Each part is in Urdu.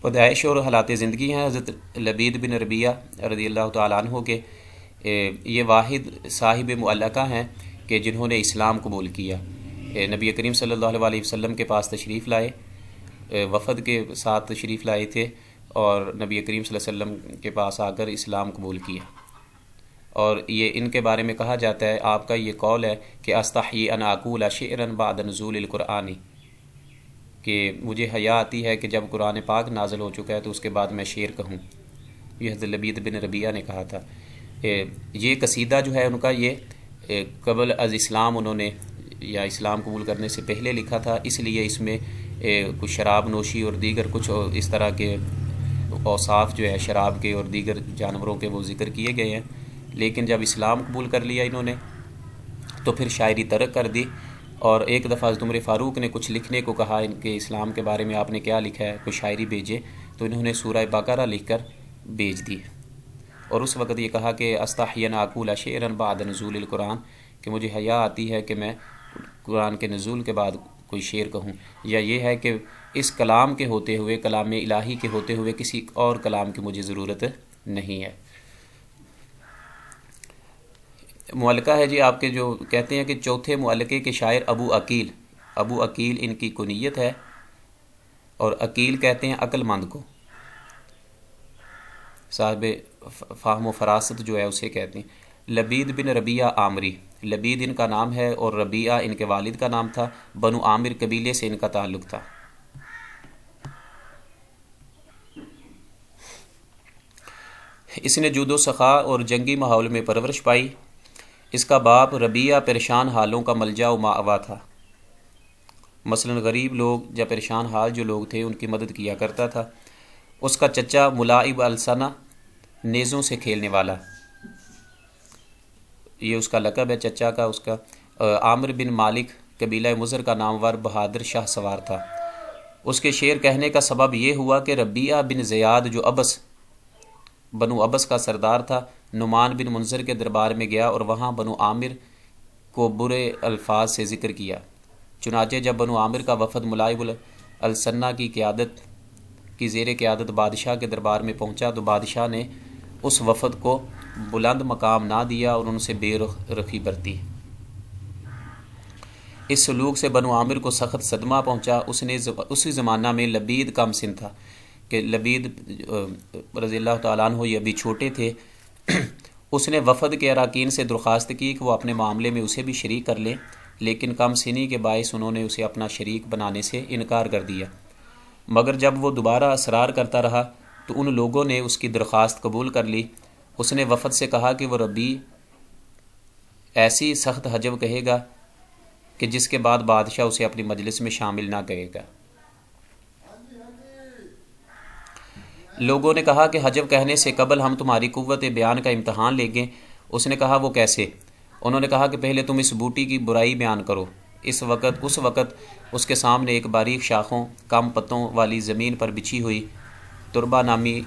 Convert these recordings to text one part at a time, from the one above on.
پیدائش اور حالات زندگی ہیں حضرت لبید بن ربیہ رضی اللہ تعالیٰ عنہ کے، یہ واحد صاحب معلقہ ہیں کہ جنہوں نے اسلام قبول کیا۔ نبی کریم صلی اللہ علیہ وسلم کے پاس تشریف لائے، وفد کے ساتھ تشریف لائے تھے، اور نبی کریم صلی اللہ علیہ وسلم کے پاس آ کر اسلام قبول کیا۔ اور یہ ان کے بارے میں کہا جاتا ہے، آپ کا یہ قول ہے کہ استحیی ان اقول شعرا بعد نزول القرآن، کہ مجھے حیا آتی ہے کہ جب قرآن پاک نازل ہو چکا ہے تو اس کے بعد میں شعر کہوں۔ یہ حضرت لبید بن ربیہ نے کہا تھا۔ یہ قصیدہ جو ہے ان کا، یہ قبل از اسلام انہوں نے، یا اسلام قبول کرنے سے پہلے لکھا تھا، اس لیے اس میں کچھ شراب نوشی اور دیگر کچھ اس طرح کے اوصاف جو ہے شراب کے اور دیگر جانوروں کے وہ ذکر کیے گئے ہیں۔ لیکن جب اسلام قبول کر لیا انہوں نے تو پھر شاعری ترک کر دی، اور ایک دفعہ حضرت عمر فاروق نے کچھ لکھنے کو کہا ان کے اسلام کے بارے میں، آپ نے کیا لکھا ہے، کوئی شاعری بھیجے، تو انہوں نے سورہ بقرہ لکھ کر بھیج دی، اور اس وقت یہ کہا کہ استحیی ان اقول شعرا بعد نزول القرآن، کہ مجھے حیا آتی ہے کہ میں قرآن کے نزول کے بعد کوئی شعر کہوں، یا یہ ہے کہ اس کلام کے ہوتے ہوئے، کلام الہی کے ہوتے ہوئے کسی اور کلام کی مجھے ضرورت نہیں ہے۔ معلقہ ہے جی آپ کے، جو کہتے ہیں کہ چوتھے معلقے کے شاعر ابو عقیل، ابو عقیل ان کی کنیت ہے، اور عقیل کہتے ہیں عقل مند کو، صاحب فہم و فراست جو ہے اسے کہتے ہیں۔ لبید بن ربیہ عامری، لبید ان کا نام ہے اور ربیہ ان کے والد کا نام تھا، بنو عامر قبیلے سے ان کا تعلق تھا۔ اس نے جود و سخا اور جنگی ماحول میں پرورش پائی۔ اس کا باپ ربیہ پریشان حالوں کا ملجا و مأوا تھا، مثلا غریب لوگ یا پریشان حال جو لوگ تھے ان کی مدد کیا کرتا تھا۔ اس کا چچا ملاعب السنہ، نیزوں سے کھیلنے والا، یہ اس کا لقب ہے چچا کا۔ اس کا عامر بن مالک قبیلہ مضر کا نامور بہادر شاہ سوار تھا۔ اس کے شعر کہنے کا سبب یہ ہوا کہ ربیہ بن زیاد جو ابس، بنو ابس کا سردار تھا، نعمان بن منذر کے دربار میں گیا اور وہاں بنو عامر کو برے الفاظ سے ذکر کیا۔ چنانچہ جب بنو عامر کا وفد ملاعب السنہ کی قیادت کی زیر قیادت بادشاہ کے دربار میں پہنچا تو بادشاہ نے اس وفد کو بلند مقام نہ دیا اور ان سے بے رخی برتی۔ اس سلوک سے بنو عامر کو سخت صدمہ پہنچا۔ اسی زمانہ میں لبید کم سن تھا، کہ لبید رضی اللہ تعالیٰ عنہ یہ ابھی چھوٹے تھے۔ اس نے وفد کے اراکین سے درخواست کی کہ وہ اپنے معاملے میں اسے بھی شریک کر لیں، لیکن کم سنی کے باعث انہوں نے اسے اپنا شریک بنانے سے انکار کر دیا۔ مگر جب وہ دوبارہ اصرار کرتا رہا تو ان لوگوں نے اس کی درخواست قبول کر لی۔ اس نے وفد سے کہا کہ وہ ربی ایسی سخت حجب کہے گا کہ جس کے بعد بادشاہ اسے اپنی مجلس میں شامل نہ کرے گا۔ لوگوں نے کہا کہ حجب کہنے سے قبل ہم تمہاری قوت بیان کا امتحان لیں گے۔ اس نے کہا وہ کیسے؟ انہوں نے کہا کہ پہلے تم اس بوٹی کی برائی بیان کرو۔ اس وقت اس کے سامنے ایک باریک شاخوں، کم پتوں والی زمین پر بچھی ہوئی تربہ نامی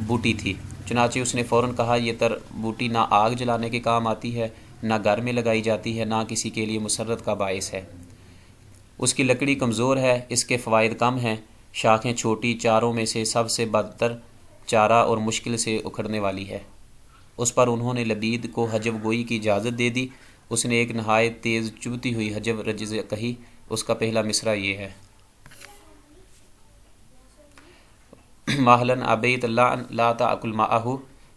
بوٹی تھی۔ چنانچہ اس نے فوراً کہا یہ تر بوٹی نہ آگ جلانے کے کام آتی ہے، نہ گھر میں لگائی جاتی ہے، نہ کسی کے لیے مسرت کا باعث ہے۔ اس کی لکڑی کمزور ہے، اس کے فوائد کم ہیں، شاخیں چھوٹی، چاروں میں سے سب سے بدتر چارہ اور مشکل سے اکھڑنے والی ہے۔ اس پر انہوں نے لبید کو حجب گوئی کی اجازت دے دی۔ اس نے ایک نہایت تیز چبھتی ہوئی حجب رجز کہی۔ اس کا پہلا مصرع یہ ہے: ماہلن ابیت لا تاکل معہ،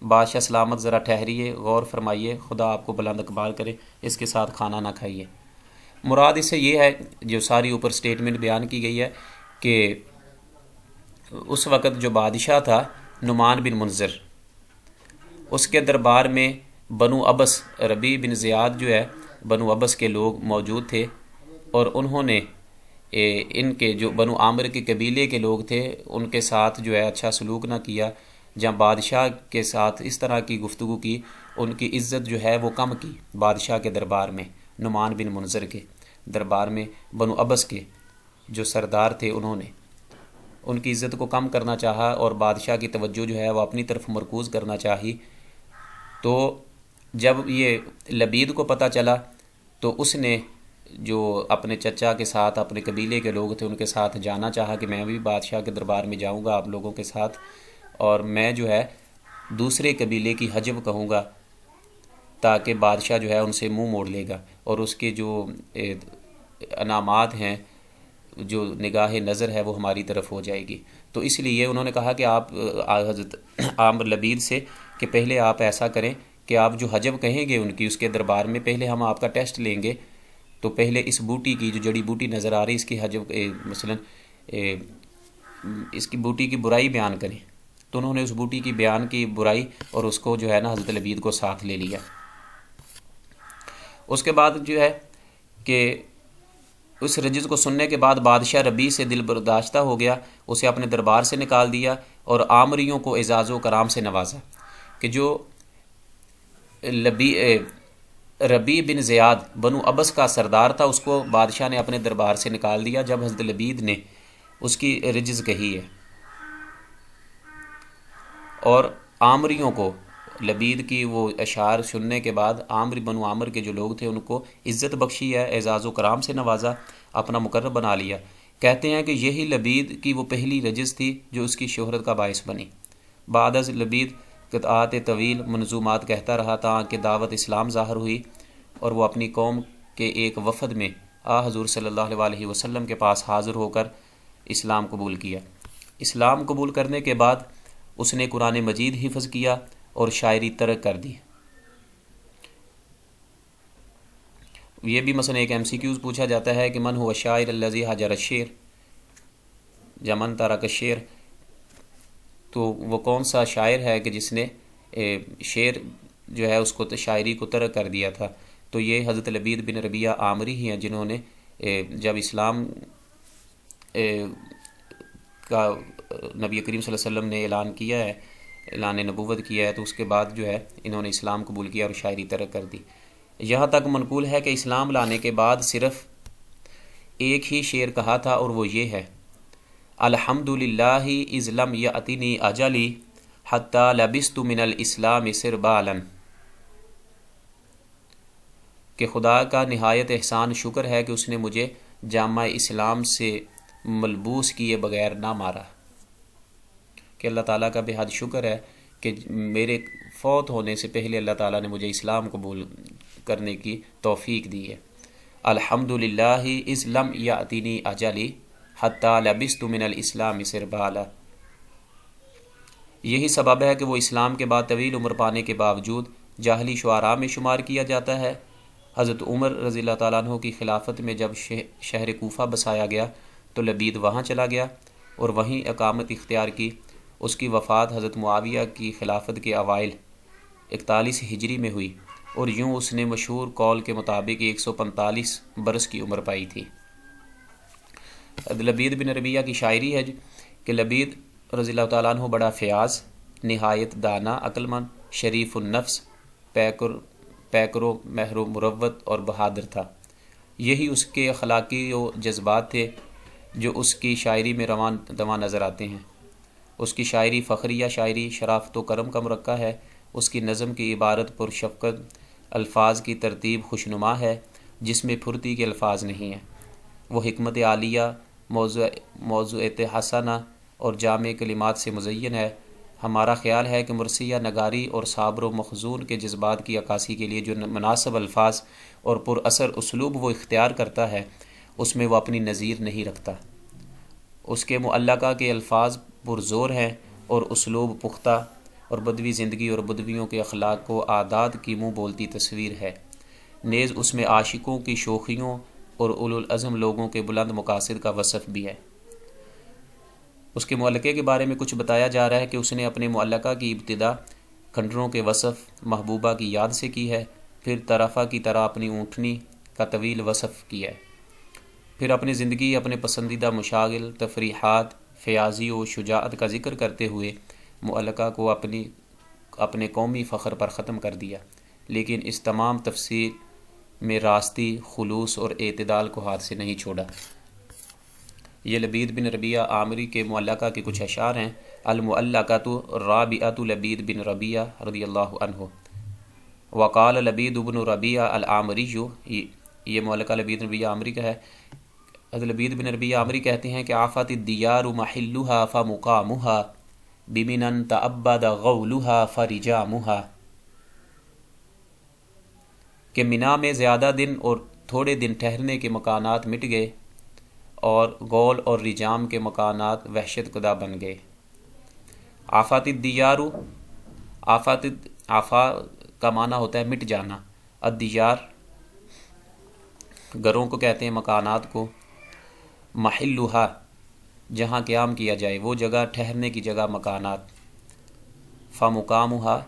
بادشاہ سلامت ذرا ٹھہریے، غور فرمائیے، خدا آپ کو بلند اقبال کرے، اس کے ساتھ کھانا نہ کھائیے۔ مراد اس سے یہ ہے، جو ساری اوپر سٹیٹمنٹ بیان کی گئی ہے، کہ اس وقت جو بادشاہ تھا نعمان بن منذر، اس کے دربار میں بنو ابس، ربی بن زیاد جو ہے بنو ابس کے لوگ موجود تھے، اور انہوں نے ان کے جو بنو عامر کے قبیلے کے لوگ تھے ان کے ساتھ جو ہے اچھا سلوک نہ کیا، جہاں بادشاہ کے ساتھ اس طرح کی گفتگو کی، ان کی عزت جو ہے وہ کم کی۔ بادشاہ کے دربار میں، نعمان بن منذر کے دربار میں بنو ابس کے جو سردار تھے انہوں نے ان کی عزت کو کم کرنا چاہا، اور بادشاہ کی توجہ جو ہے وہ اپنی طرف مرکوز کرنا چاہی۔ تو جب یہ لبید کو پتہ چلا تو اس نے جو اپنے چچا کے ساتھ اپنے قبیلے کے لوگ تھے ان کے ساتھ جانا چاہا کہ میں بھی بادشاہ کے دربار میں جاؤں گا آپ لوگوں کے ساتھ، اور میں جو ہے دوسرے قبیلے کی حجب کہوں گا تاکہ بادشاہ جو ہے ان سے منہ موڑ لے گا اور اس کے جو انعامات ہیں، جو نگاہ نظر ہے وہ ہماری طرف ہو جائے گی۔ تو اس لیے انہوں نے کہا کہ آپ حضرت عامر لبید سے کہ پہلے آپ ایسا کریں کہ آپ جو حجب کہیں گے ان کی اس کے دربار میں، پہلے ہم آپ کا ٹیسٹ لیں گے، تو پہلے اس بوٹی کی جو جڑی بوٹی نظر آ رہی اس کی حجب مثلا اس کی بوٹی کی برائی بیان کریں۔ تو انہوں نے اس بوٹی کی بیان کی برائی اور اس کو جو ہے نا حضرت لبید کو ساتھ لے لیا۔ اس کے بعد جو ہے کہ اس رجز کو سننے کے بعد بادشاہ ربیع سے دل برداشتہ ہو گیا، اسے اپنے دربار سے نکال دیا اور عامریوں کو اعزاز و کرام سے نوازا کہ جو ربیع بن زیاد بنو ابس کا سردار تھا اس کو بادشاہ نے اپنے دربار سے نکال دیا جب حضرت لبید نے اس کی رجز کہی ہے، اور عامریوں کو لبید کی وہ اشعار سننے کے بعد بنو عامر کے جو لوگ تھے ان کو عزت بخشی ہے، اعزاز و کرام سے نوازا، اپنا مقرب بنا لیا۔ کہتے ہیں کہ یہی لبید کی وہ پہلی رجز تھی جو اس کی شہرت کا باعث بنی۔ بعد از لبید قطعات طویل منظومات کہتا رہا تاں کہ دعوت اسلام ظاہر ہوئی اور وہ اپنی قوم کے ایک وفد میں حضور صلی اللہ علیہ وسلم کے پاس حاضر ہو کر اسلام قبول کیا۔ اسلام قبول کرنے کے بعد اس نے قرآن مجید حفظ کیا اور شاعری ترک کر دی۔ یہ بھی مثلا ایک MCQs پوچھا جاتا ہے کہ من هو الشاعر الذي هجر الشعر یا من ترک الشعر، تو وہ کون سا شاعر ہے کہ جس نے شعر جو ہے اس کو شاعری کو ترک کر دیا تھا؟ تو یہ حضرت لبید بن ربیعہ عامری ہی ہیں جنہوں نے جب اسلام کا نبی کریم صلی اللہ علیہ وسلم نے اعلان کیا ہے، اعلان نبوت کیا ہے، تو اس کے بعد جو ہے انہوں نے اسلام قبول کیا اور شاعری ترک کر دی۔ یہاں تک منقول ہے کہ اسلام لانے کے بعد صرف ایک ہی شعر کہا تھا اور وہ یہ ہے: الحمدللہ اذ لم یأتنی اجلی حتی لبست من الاسلام سربالا، کہ خدا کا نہایت احسان شکر ہے کہ اس نے مجھے جامع اسلام سے ملبوس کیے بغیر نہ مارا، کہ اللہ تعالیٰ کا بے حد شکر ہے کہ میرے فوت ہونے سے پہلے اللہ تعالیٰ نے مجھے اسلام قبول کرنے کی توفیق دی ہے۔ الحمدللہ اذ لم یأتنی اجلی حتی لبست من الاسلام سربالا، یہی سبب ہے کہ وہ اسلام کے بعد طویل عمر پانے کے باوجود جاہلی شعراء میں شمار کیا جاتا ہے۔ حضرت عمر رضی اللہ تعالیٰ عنہ کی خلافت میں جب شہر کوفہ بسایا گیا تو لبید وہاں چلا گیا اور وہیں اقامت اختیار کی۔ اس کی وفات حضرت معاویہ کی خلافت کے اوائل 41 ہجری میں ہوئی، اور یوں اس نے مشہور قول کے مطابق 145 برس کی عمر پائی تھی۔ لبید بن ربیعہ کی شاعری ہے کہ لبید رضی اللہ تعالیٰ عنہ بڑا فیاض، نہایت دانا، عقل مند، شریف النفس، پیکر و مہر و مروت اور بہادر تھا۔ یہی اس کے اخلاقی و جذبات تھے جو اس کی شاعری میں رواں نظر آتے ہیں۔ اس کی شاعری فخریہ شاعری، شرافت و کرم کا مرقع ہے۔ اس کی نظم کی عبارت پر شفقت، الفاظ کی ترتیب خوشنما ہے جس میں پھرتی کے الفاظ نہیں ہیں۔ وہ حکمت عالیہ، موضوع حسنہ اور جامع کلمات سے مزین ہے۔ ہمارا خیال ہے کہ مرثیہ نگاری اور صابر و مخزون کے جذبات کی عکاسی کے لیے جو مناسب الفاظ اور پر اثر اسلوب وہ اختیار کرتا ہے اس میں وہ اپنی نظیر نہیں رکھتا۔ اس کے معلقہ کے الفاظ پرزور ہیں اور اسلوب پختہ، اور بدوی زندگی اور بدویوں کے اخلاق و عادات کی منہ بولتی تصویر ہے۔ نیز اس میں عاشقوں کی شوخیوں اور اولو العزم لوگوں کے بلند مقاصد کا وصف بھی ہے۔ اس کے معلقے کے بارے میں کچھ بتایا جا رہا ہے کہ اس نے اپنے معلقہ کی ابتدا کھنڈروں کے وصف محبوبہ کی یاد سے کی ہے، پھر طرفہ کی طرح اپنی اونٹنی کا طویل وصف کیا ہے، پھر اپنی زندگی، اپنے پسندیدہ مشاغل، تفریحات، فیاضی و شجاعت کا ذکر کرتے ہوئے معلقہ کو اپنے قومی فخر پر ختم کر دیا، لیکن اس تمام تفصیل میں راستی، خلوص اور اعتدال کو ہاتھ سے نہیں چھوڑا۔ یہ لبید بن ربیعہ عامری کے معلقہ کے کچھ اشعار ہیں۔ المعلقۃ رابعۃ لبید بن ربیعہ رضی اللہ عنہ۔ وقال لبید بن ربیعہ العامری، یہ معلقہ لبید بن ربیہ عامری کا ہے۔ حضرت لبید بن ربیہ عامری کہتے ہیں کہ آفت الدیار محلها فمقامها بمنن تعبد غولها فرجامها، کہ منا میں زیادہ دن اور تھوڑے دن ٹھہرنے کے مکانات مٹ گئے اور غول اور رجام کے مکانات وحشت کدہ بن گئے۔ آفات الدیار، آفا کا معنی ہوتا ہے مٹ جانا، الدیار گھروں کو کہتے ہیں، مکانات کو، محلھا جہاں قیام کیا جائے، وہ جگہ ٹھہرنے کی جگہ، مکانات، فمقامھا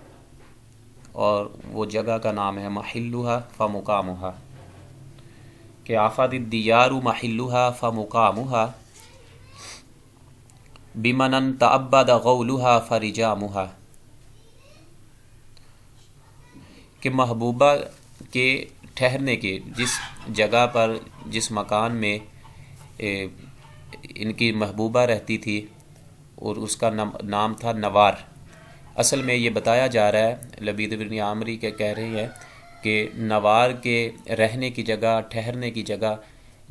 اور وہ جگہ کا نام ہے محلھا فمقامھا، کہ آفات الدیار محلھا فمقامھا بمنن تعبد غولھا فرجامھا، کہ محبوبہ کے ٹھہرنے کے، جس جگہ پر، جس مکان میں ان کی محبوبہ رہتی تھی، اور اس کا نام تھا نوار۔ اصل میں یہ بتایا جا رہا ہے، لبید بن عامری کے کہہ رہے ہیں کہ نوار کے رہنے کی جگہ، ٹھہرنے کی جگہ،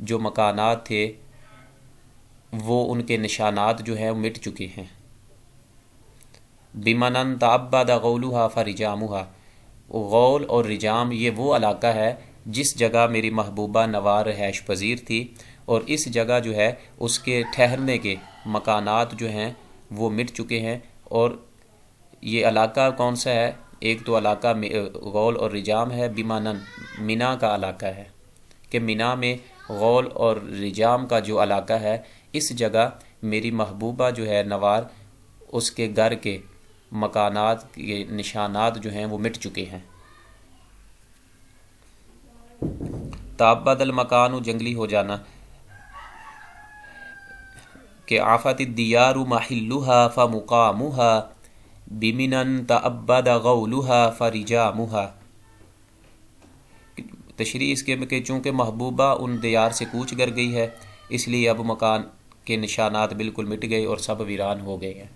جو مکانات تھے وہ ان کے نشانات جو ہیں مٹ چکے ہیں۔ بمنن تعبد غولھا فرجامھا، غول اور رجام یہ وہ علاقہ ہے جس جگہ میری محبوبہ نوار رہائش پذیر تھی، اور اس جگہ جو ہے اس کے ٹھہرنے کے مکانات جو ہیں وہ مٹ چکے ہیں۔ اور یہ علاقہ کون سا ہے؟ ایک تو علاقہ غول اور رجام ہے، بمنن منا کا علاقہ ہے، کہ منا میں غول اور رجام کا جو علاقہ ہے، اس جگہ میری محبوبہ جو ہے نوار، اس کے گھر کے مکانات کے نشانات جو ہیں وہ مٹ چکے ہیں۔ تعبد المکان، جنگلی ہو جانا، کہ آفت الدیار محلھا فمقامھا بمنن تعبد غولھا فرجامھا، تشریح اس کے کہ چونکہ محبوبہ ان دیار سے کوچ کر گئی ہے، اس لیے اب مکان کے نشانات بالکل مٹ گئے اور سب ویران ہو گئے ہیں۔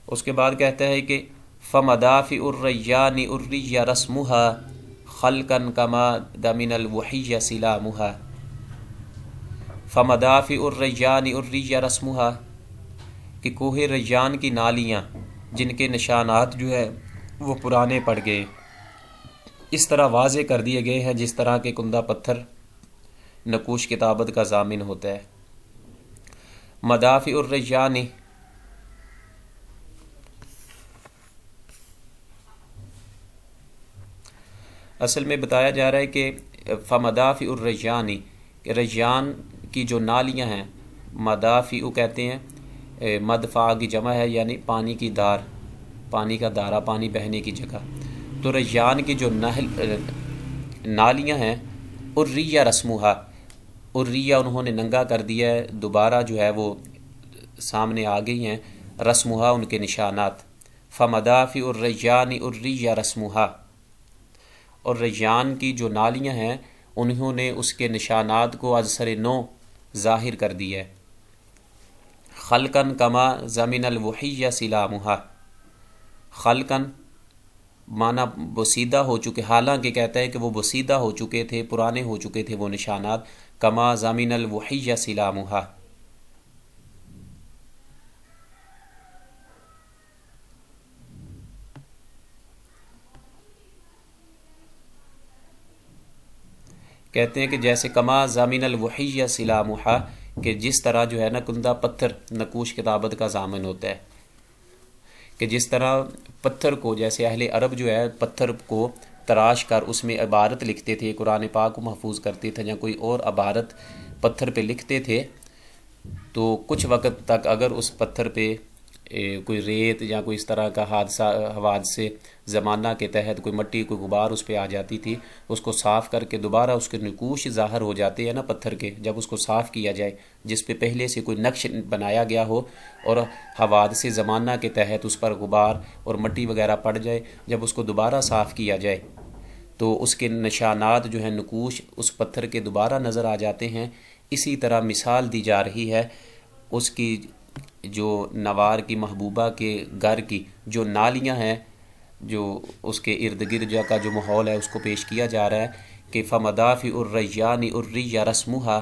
اس کے بعد کہتا ہے کہ فمدافع الریان الریہ رسمھا خلقا کما دمن الوحی سلامھا، فمدافع الریان الریہ رسمھا، کہ کوہ ریان کی نالیاں جن کے نشانات جو ہے وہ پرانے پڑ گئے، اس طرح واضح کر دیے گئے ہیں جس طرح کہ کندہ پتھر نقوش کتابت کا ضامن ہوتا ہے۔ مدافع الریان، اصل میں بتایا جا رہا ہے کہ فمدافع الریان، کہ ریان کی جو نالیاں ہیں، مدافع کہتے ہیں، مدفع کی جمع ہے، یعنی پانی کی دار، پانی کا دارا، پانی بہنے کی جگہ۔ تو ریان کی جو نالیاں ہیں، الریہ رسمھا، الریہ انہوں نے ننگا کر دیا ہے، دوبارہ جو ہے وہ سامنے آ گئی ہیں، رسمھا ان کے نشانات، فمدافع الریان الریہ رسمھا، اور ریان کی جو نالیاں ہیں انہوں نے اس کے نشانات کو از سر نو ظاہر کر دیا ہے۔ خلقاً کما ضمن الوحی سلامھا، خلقاً معنی بسیدہ ہو چکے، حالانکہ کہتا ہے کہ وہ بسیدہ ہو چکے تھے، پرانے ہو چکے تھے وہ نشانات، کما ضمن الوحی سلامھا، کہتے ہیں کہ جیسے کما ضامن الوحی سلامھا، کہ جس طرح جو ہے نا کندہ پتھر نقوش کتابت کا ضامن ہوتا ہے، کہ جس طرح پتھر کو، جیسے اہل عرب جو ہے پتھر کو تراش کر اس میں عبارت لکھتے تھے، قرآن پاک کو محفوظ کرتے تھے یا کوئی اور عبارت پتھر پہ لکھتے تھے، تو کچھ وقت تک اگر اس پتھر پہ کوئی ریت یا کوئی اس طرح کا حوادثے زمانہ کے تحت کوئی مٹی، کوئی غبار اس پہ آ جاتی تھی، اس کو صاف کر کے دوبارہ اس کے نقوش ظاہر ہو جاتے ہیں نا پتھر کے، جب اس کو صاف کیا جائے، جس پہ پہلے سے کوئی نقش بنایا گیا ہو اور حوادثے زمانہ کے تحت اس پر غبار اور مٹی وغیرہ پڑ جائے، جب اس کو دوبارہ صاف کیا جائے تو اس کے نشانات جو ہیں، نقوش اس پتھر کے دوبارہ نظر آ جاتے ہیں۔ اسی طرح مثال دی جا رہی ہے اس کی جو نوار کی محبوبہ کے گھر کی جو نالیاں ہیں، جو اس کے ارد گرد کا جو ماحول ہے اس کو پیش کیا جا رہا ہے کہ فمدافع الریان الریہ رسمها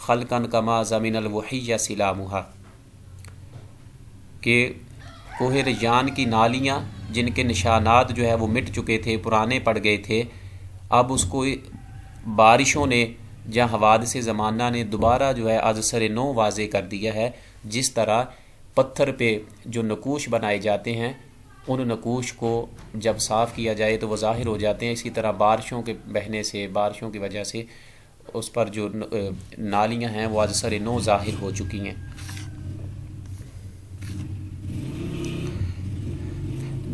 خلقا کما زمین الوحیہ سلامها، کہ کوہ ریان کی نالیاں جن کے نشانات جو ہے وہ مٹ چکے تھے، پرانے پڑ گئے تھے، اب اس کو بارشوں نے یا حوادث زمانہ نے دوبارہ جو ہے از سر نو واضح کر دیا ہے۔ جس طرح پتھر پہ جو نقوش بنائے جاتے ہیں ان نقوش کو جب صاف کیا جائے تو وہ ظاہر ہو جاتے ہیں، اسی طرح بارشوں کے بہنے سے، بارشوں کی وجہ سے اس پر جو نالیاں ہیں وہ از سر نو ظاہر ہو چکی ہیں۔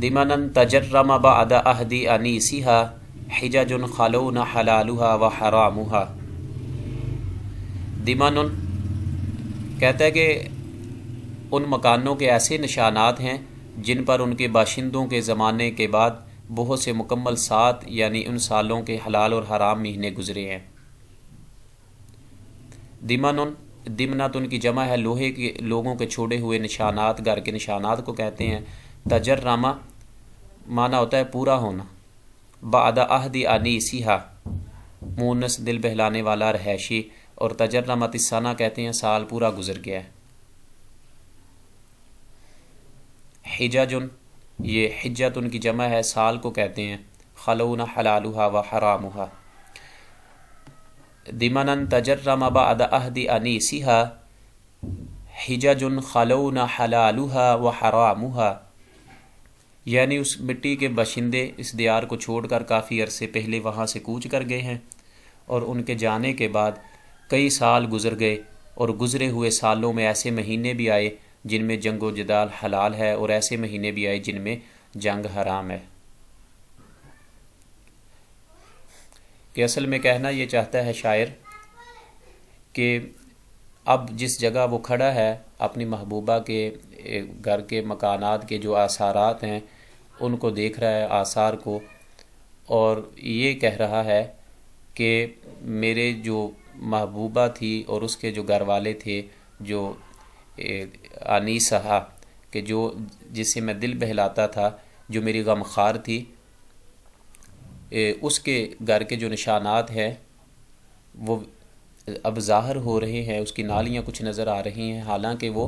دمنن تجرم بعد عہد انیسها حجج خلون حلالها و حرامها۔ دمنن کہتا ہے کہ ان مکانوں کے ایسے نشانات ہیں جن پر ان کے باشندوں کے زمانے کے بعد بہت سے مکمل سات یعنی ان سالوں کے حلال اور حرام مہینے گزرے ہیں۔ دمنن، دمنت ان کی جمع ہے لوہے کے لوگوں کے چھوڑے ہوئے نشانات، گھر کے نشانات کو کہتے ہیں۔ تجرمہ معنی ہوتا ہے پورا ہونا، بعد عہد انیسیہا مونس دل بہلانے والا رہائشی، اور تجرمت السنہ کہتے ہیں سال پورا گزر گیا ہے۔ حججن، یہ حجت ان کی جمع ہے سال کو کہتے ہیں۔ خلون حلالها و حرامها۔ دمنن تجرم بعد عہد انیسها حجج خلون حلالها و حرامها، یعنی اس مٹی کے باشندے اس دیار کو چھوڑ کر کافی عرصے پہلے وہاں سے کوچ کر گئے ہیں، اور ان کے جانے کے بعد کئی سال گزر گئے، اور گزرے ہوئے سالوں میں ایسے مہینے بھی آئے جن میں جنگ و جدال حلال ہے، اور ایسے مہینے بھی آئے جن میں جنگ حرام ہے۔ کہ اصل میں کہنا یہ چاہتا ہے شاعر کہ اب جس جگہ وہ کھڑا ہے اپنی محبوبہ کے گھر کے مکانات کے جو آثارات ہیں ان کو دیکھ رہا ہے، آثار کو، اور یہ کہہ رہا ہے کہ میرے جو محبوبہ تھی اور اس کے جو گھر والے تھے، جو انیسہا کہ جو جس سے میں دل بہلاتا تھا، جو میری غم خوار تھی، اس کے گھر کے جو نشانات ہیں وہ اب ظاہر ہو رہے ہیں، اس کی نالیاں کچھ نظر آ رہی ہیں، حالانکہ وہ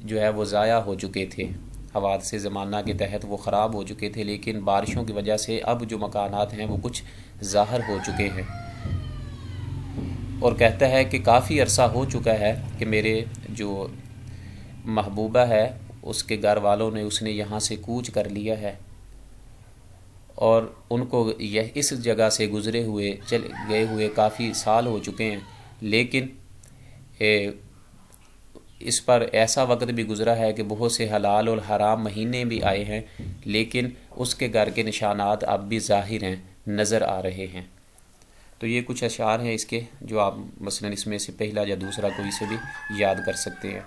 جو ہے وہ ضائع ہو چکے تھے، حوادث زمانہ کے تحت وہ خراب ہو چکے تھے، لیکن بارشوں کی وجہ سے اب جو مکانات ہیں وہ کچھ ظاہر ہو چکے ہیں۔ اور کہتا ہے کہ کافی عرصہ ہو چکا ہے کہ میرے جو محبوبہ ہے اس کے گھر والوں نے اس نے یہاں سے کوچ کر لیا ہے، اور ان کو اس جگہ سے گزرے ہوئے گئے ہوئے کافی سال ہو چکے ہیں، لیکن اس پر ایسا وقت بھی گزرا ہے کہ بہت سے حلال اور حرام مہینے بھی آئے ہیں، لیکن اس کے گھر کے نشانات اب بھی ظاہر ہیں، نظر آ رہے ہیں۔ تو یہ کچھ اشعار ہیں اس کے جو آپ مثلا اس میں سے پہلا یا دوسرا کوئی سے بھی یاد کر سکتے ہیں۔